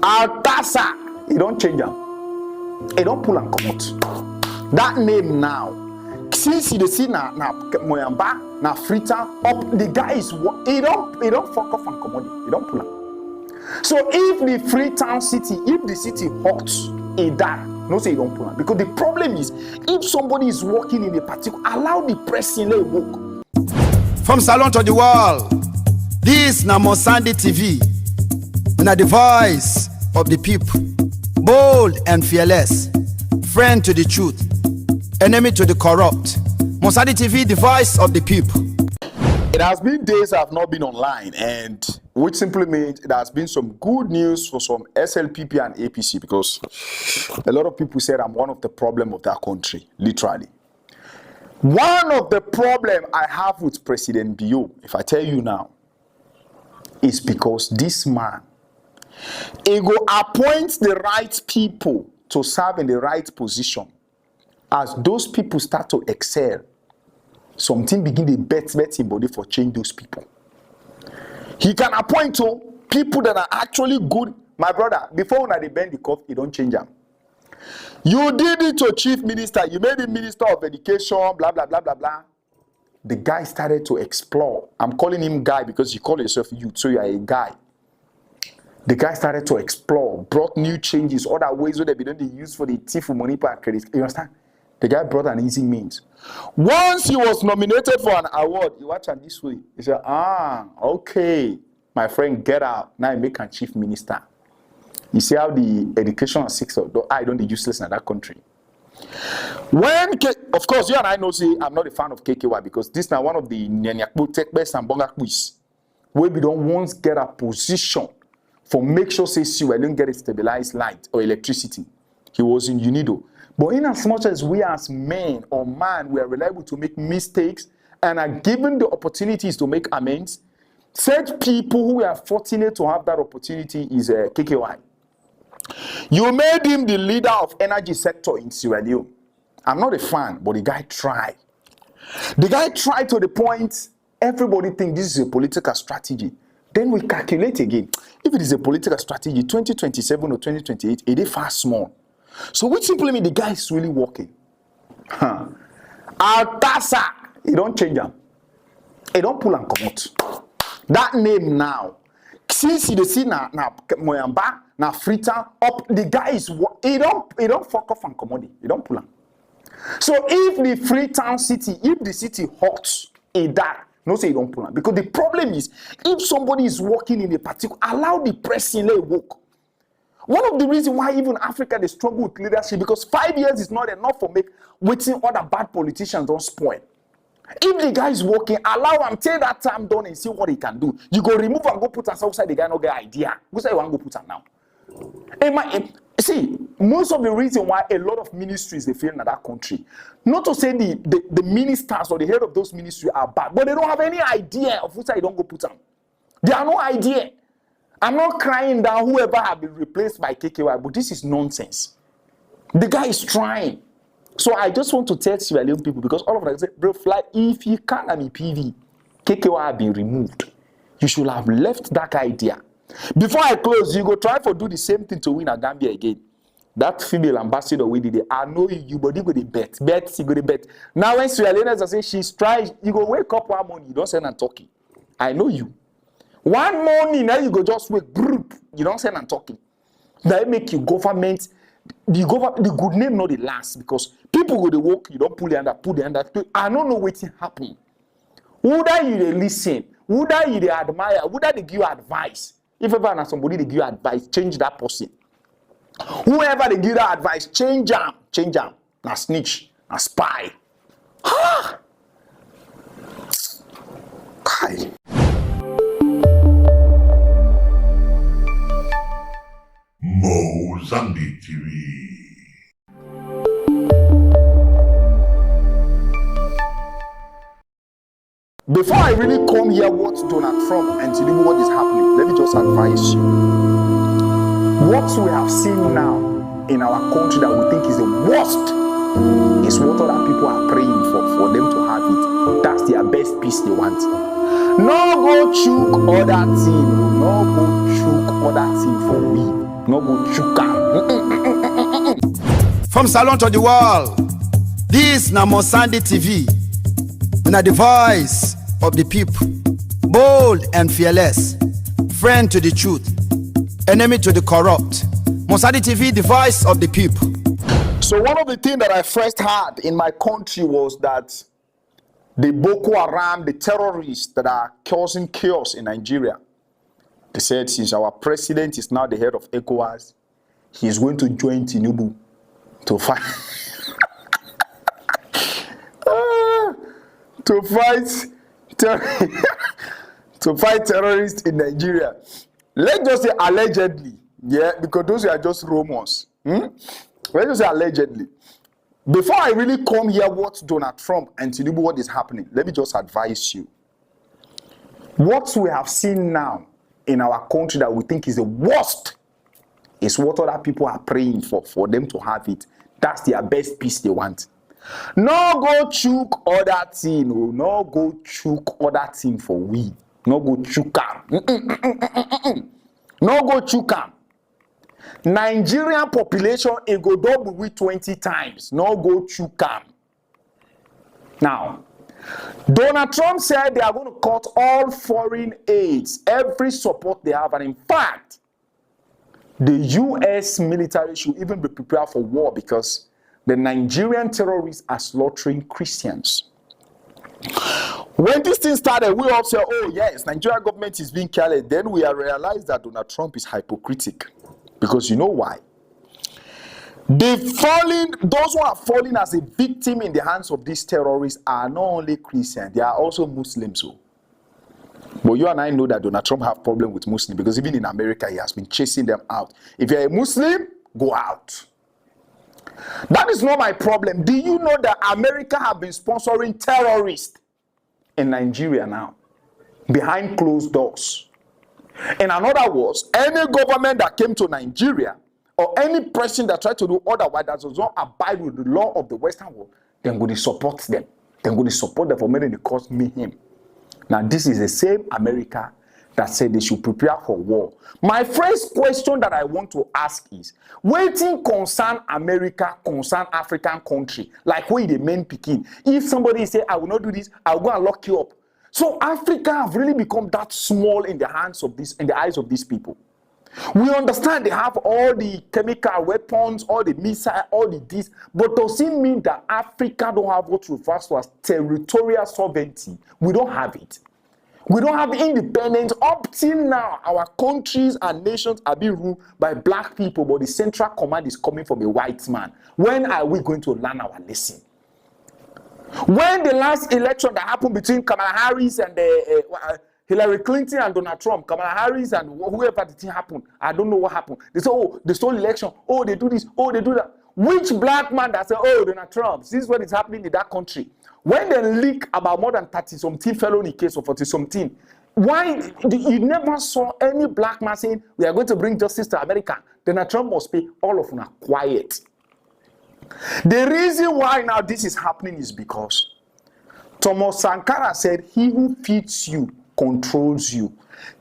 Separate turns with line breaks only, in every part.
Altasa, he don't change him. He don't pull and come out. That name now, since he see na Moyamba, na Frita, up the guy is he don't fuck off and come out. He don't pull him. So if the Freetown city, if the city hot, he die. No say he don't pull him. Because the problem is, if somebody is working in a particular, allow the person to work.
From Salon to the Wall, this na Mosandi TV, na the voice of the people, bold and fearless, friend to the truth, enemy to the corrupt. Mosandi TV, the voice of the people.
It has been days I have not been online, and which simply means there has been some good news for some SLPP and APC, because a lot of people said I'm one of the problem of that country, literally. One of the problem I have with President Bio, if I tell you now, is because this man, he go appoint the right people to serve in the right position. As those people start to excel, something begin to bet in body for change those people. He can appoint to people that are actually good. My brother, before when they bend the curve, he don't change them. You did it to chief minister, you made him minister of education, blah, blah, blah, blah, blah. The guy started to explore. I'm calling him guy because you call yourself youth, so you are a guy. The guy started to explore, brought new changes, other ways where they don't use for the thief money per credit. You understand? The guy brought an easy means. Once he was nominated for an award, you watch it this way. He said, okay, my friend, get out. Now I make a chief minister. You see how the educational sector, I don't be useless in that country. Of course, you and I know, say, I'm not a fan of KKY because this is now one of the Nyanyakbu Tech Best and Bonga quiz where we don't once get a position for make sure, say, see, I don't get a stabilized light or electricity. He was in UNIDO. But in as much as we as men or man, we are reliable to make mistakes and are given the opportunities to make amends, such people who are fortunate to have that opportunity is KKY. You made him the leader of energy sector in Sierra Leone. I'm not a fan, but the guy tried. The guy tried to the point everybody thinks this is a political strategy. Then we calculate again. If it is a political strategy, 2027 or 2028, it is far small. So which simply means the guy is really working. Altasa, he don't change him. He don't pull and come out. That name now, since he see na Moyamba, na Frita, up the guy is he don't fuck off and come out. He don't pull him. So if the Freetown city, if the city hot, he die. No say he don't pull him. Because the problem is, if somebody is working in a particular, allow the person to work. One of the reasons why even Africa they struggle with leadership, because 5 years is not enough for make waiting other bad politicians don't spoil. If the guy is working, allow him take that time done and see what he can do. You go remove and go put us outside, the guy no get idea. Who say you want to go put him now? See, most of the reason why a lot of ministries they fail in that country, not to say the ministers or the head of those ministries are bad, but they don't have any idea of who say you don't go put them. They have no idea. I'm not crying down whoever have been replaced by KKY, but this is nonsense. The guy is trying. So I just want to tell Sierra Leone people, because all of them say, bro, fly, if you can't have PV, KKY have been removed. You should have left that idea. Before I close, you go try to do the same thing to win a Gambia again. That female ambassador we did it. I know you, but you go to bet. You go to bet. Now when Sierra Leoneans are saying she's trying, you go wake up one morning, you don't send and talking. I know you. One morning, now you go just wake, you don't send and talking. That make you government, the good name not the last, because people go to work, you don't pull the under, put the under. I don't know what's happening. Would I you listen? Would I you admire? Would I give you advice? If ever and somebody they give you advice, change that person. Whoever they give that advice, change them. Na snitch, na spy. Ah! Kai.
Mosandi TV.
Before I really come here, what Donald Trump and Tinubu, what is happening, let me just advise you. What we have seen now in our country that we think is the worst is what other people are praying for them to have it. That's their best peace they want. No go chook other thing. No go chook other thing for me. No go chook am.
From Salon to the Wall, this na Mosandi TV. Na the voice of the people, bold and fearless, friend to the truth, enemy to the corrupt. Mosandi TV, the voice of the people.
So one of the things that I first heard in my country was that the Boko Haram, the terrorists that are causing chaos in Nigeria, they said since our president is now the head of KKY, he is going to join Tinubu to fight to fight terrorists in Nigeria. Let's just say allegedly, yeah, because those are just rumors. Let's just say allegedly. Before I really come here, what Donald Trump and Tinubu, what is happening, let me just advise you. What we have seen now in our country that we think is the worst is what other people are praying for them to have it. That's their best peace they want. No go chook other thing. No go chook other thing for we. No go chook am. No go chook am. Nigerian population it go double with 20 times. No go chook am. Now, Donald Trump said they are going to cut all foreign aids, every support they have, and in fact, the U.S. military should even be prepared for war because the Nigerian terrorists are slaughtering Christians. When this thing started, we all said, oh yes, Nigerian government is being careless. Then we realized that Donald Trump is hypocritical. Because you know why? Those who are falling as a victim in the hands of these terrorists are not only Christians, they are also Muslims. So. But you and I know that Donald Trump have problem with Muslims because even in America, he has been chasing them out. If you're a Muslim, go out. That is not my problem. Do you know that America have been sponsoring terrorists in Nigeria now? Behind closed doors. In other words, any government that came to Nigeria or any person that tried to do otherwise that does not abide with the law of the Western world, then go to support them. Then go to support them for making the cause mayhem. Now, this is the same America that said they should prepare for war. My first question that I want to ask is, waiting concern America, concern African country, like where the main picking. If somebody say, I will not do this, I will go and lock you up. So Africa have really become that small in the hands of this, in the eyes of these people. We understand they have all the chemical weapons, all the missiles, all the this, but does it mean that Africa don't have what refers to as territorial sovereignty? We don't have it. We don't have independence. Up till now, our countries and nations are being ruled by black people, but the central command is coming from a white man. When are we going to learn our lesson? When the last election that happened between Kamala Harris and Hillary Clinton and Donald Trump, Kamala Harris and whoever the thing happened, I don't know what happened. They say, oh, they stole election. Oh, they do this. Oh, they do that. Which black man that said, oh, Donald Trump, this is what is happening in that country? When they leak about more than 30-something felony case or 40-something, why you never saw any black man saying, we are going to bring justice to America? Donald Trump must be all of them quiet. The reason why now this is happening is because Thomas Sankara said, he who feeds you controls you,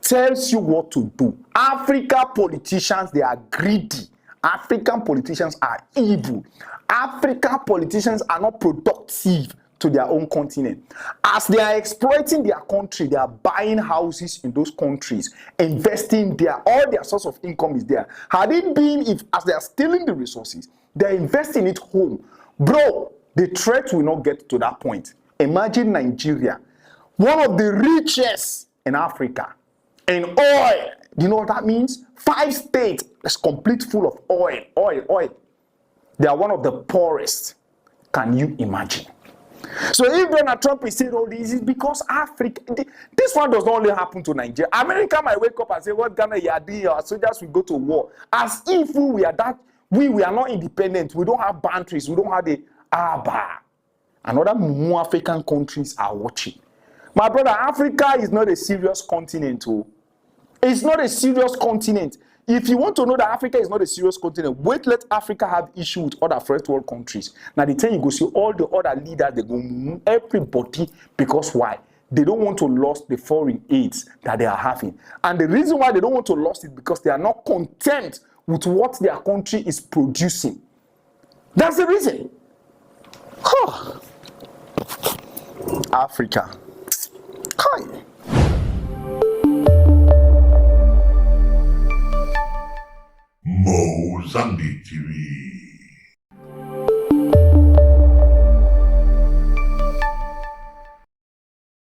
tells you what to do. African politicians, they are greedy. African politicians are evil. African politicians are not productive to their own continent. As they are exploiting their country, they are buying houses in those countries, investing there. All their source of income is there. Had it been if, as they are stealing the resources, they're investing it home. Bro, the threat will not get to that point. Imagine Nigeria, one of the richest in Africa, in oil. Do you know what that means? 5 states is complete full of oil. They are one of the poorest. Can you imagine? So if Donald Trump is saying all this, it's because Africa, this one does not only happen to Nigeria. America might wake up and say, what Ghana you are doing, our soldiers will go to war. As if we are that, we are not independent, we don't have boundaries, we don't have the and other more African countries are watching. My brother, Africa is not a serious continent. It's not a serious continent. If you want to know that Africa is not a serious continent, wait, let Africa have issue with other first world countries. Now the time you go see all the other leaders, they go everybody, because why? they don't want to lose the foreign aids that they are having. And the reason why they don't want to lose it because they are not content with what their country is producing. That's the reason. Africa. Hi.
Mozambique TV.